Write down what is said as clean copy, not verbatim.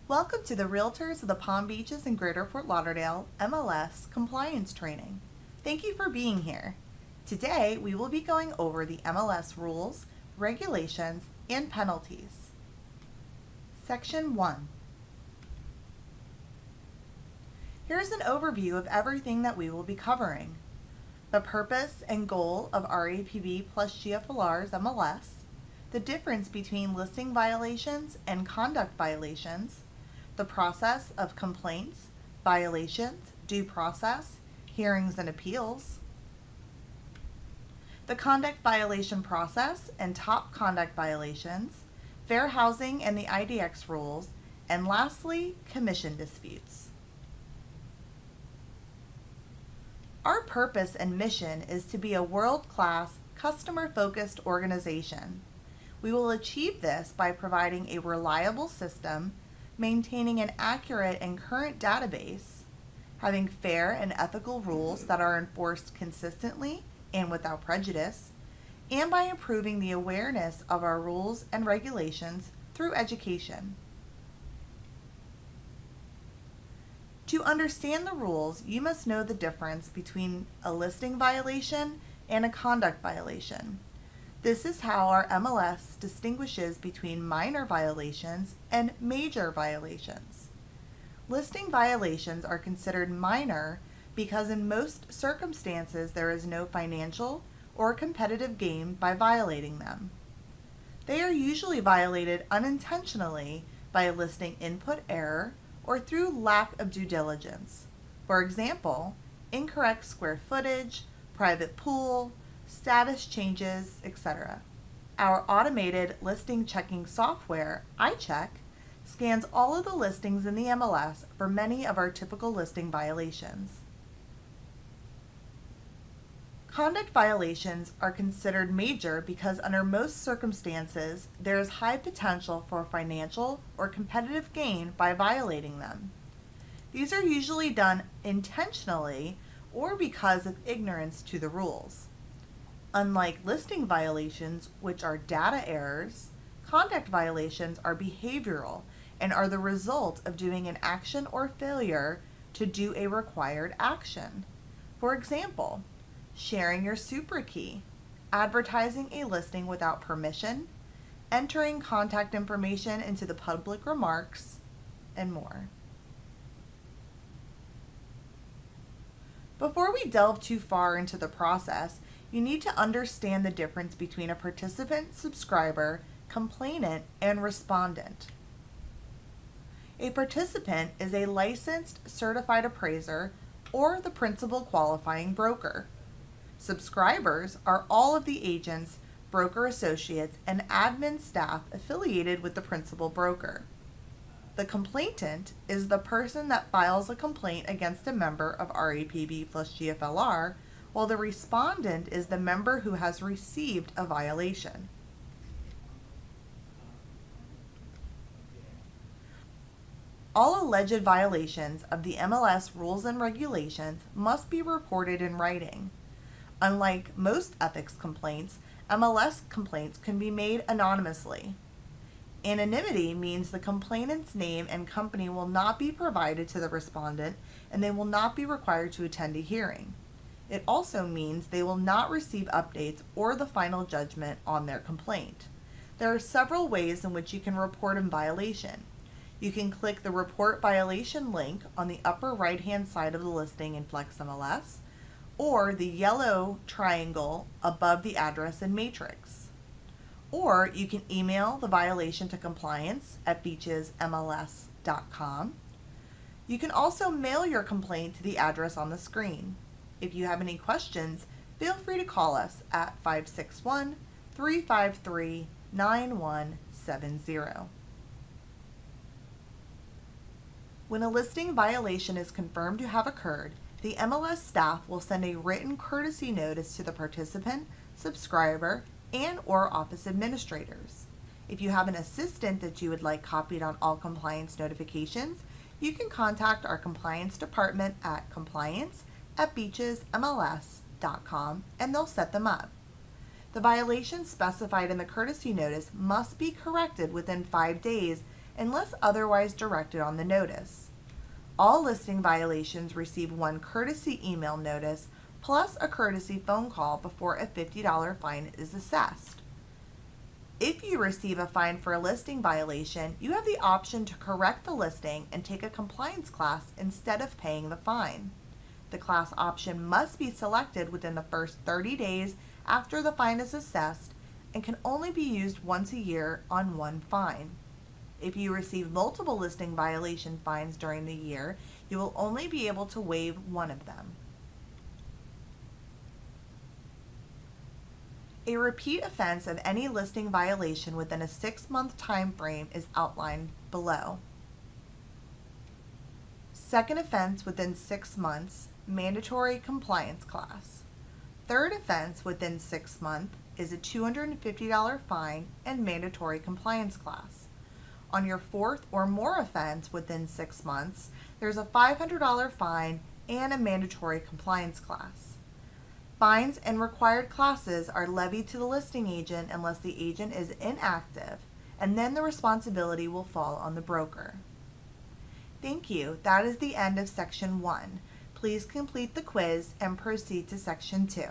Welcome to the Realtors of the Palm Beaches and Greater Fort Lauderdale MLS Compliance Training. Thank you for being here. Today we will be going over the MLS rules, regulations, and penalties. Section 1. Here's an overview of everything that we will be covering. The purpose and goal of RAPB plus GFLR's MLS, the difference between listing violations and conduct violations, the process of complaints, violations, due process, hearings and appeals, the conduct violation process and top conduct violations, fair housing and the IDX rules, and lastly, commission disputes. Our purpose and mission is to be a world-class, customer-focused organization. We will achieve this by providing a reliable system, maintaining an accurate and current database, having fair and ethical rules that are enforced consistently and without prejudice, and by improving the awareness of our rules and regulations through education. To understand the rules, you must know the difference between a listing violation and a conduct violation. This is how our MLS distinguishes between minor violations and major violations. Listing violations are considered minor because in most circumstances there is no financial or competitive gain by violating them. They are usually violated unintentionally by a listing input error or through lack of due diligence. For example, incorrect square footage, private pool, status changes, etc. Our automated listing checking software, iCheck, scans all of the listings in the MLS for many of our typical listing violations. Conduct violations are considered major because under most circumstances there is high potential for financial or competitive gain by violating them. These are usually done intentionally or because of ignorance to the rules. Unlike listing violations, which are data errors, conduct violations are behavioral and are the result of doing an action or failure to do a required action. For example, sharing your super key, advertising a listing without permission, entering contact information into the public remarks, and more. Before we delve too far into the process, you need to understand the difference between a participant, subscriber, complainant, and respondent. A participant is a licensed certified appraiser or the principal qualifying broker. Subscribers are all of the agents, broker associates, and admin staff affiliated with the principal broker. The complainant is the person that files a complaint against a member of RAPB plus GFLR, while the respondent is the member who has received a violation. All alleged violations of the MLS rules and regulations must be reported in writing. Unlike most ethics complaints, MLS complaints can be made anonymously. Anonymity means the complainant's name and company will not be provided to the respondent, and they will not be required to attend a hearing. It also means they will not receive updates or the final judgment on their complaint. There are several ways in which you can report a violation. You can click the Report Violation link on the upper right-hand side of the listing in Flex MLS, or the yellow triangle above the address in Matrix. Or you can email the violation to compliance@beachesmls.com. You can also mail your complaint to the address on the screen. If you have any questions, feel free to call us at 561-353-9170. When a listing violation is confirmed to have occurred, the MLS staff will send a written courtesy notice to the participant, subscriber, and/or office administrators. If you have an assistant that you would like copied on all compliance notifications, you can contact our compliance department at compliance@beachesmls.com and they'll set them up. The violations specified in the courtesy notice must be corrected within 5 days unless otherwise directed on the notice. All listing violations receive one courtesy email notice plus a courtesy phone call before a $50 fine is assessed. If you receive a fine for a listing violation, you have the option to correct the listing and take a compliance class instead of paying the fine. The class option must be selected within the first 30 days after the fine is assessed and can only be used once a year on one fine. If you receive multiple listing violation fines during the year, you will only be able to waive one of them. A repeat offense of any listing violation within a 6-month time frame is outlined below. Second offense within 6 months, mandatory compliance class. Third offense within 6 months is a $250 fine and mandatory compliance class. On your fourth or more offense within 6 months, there's a $500 fine and a mandatory compliance class. Fines and required classes are levied to the listing agent unless the agent is inactive, and then the responsibility will fall on the broker. Thank you. That is the end of Section 1. Please complete the quiz and proceed to Section 2.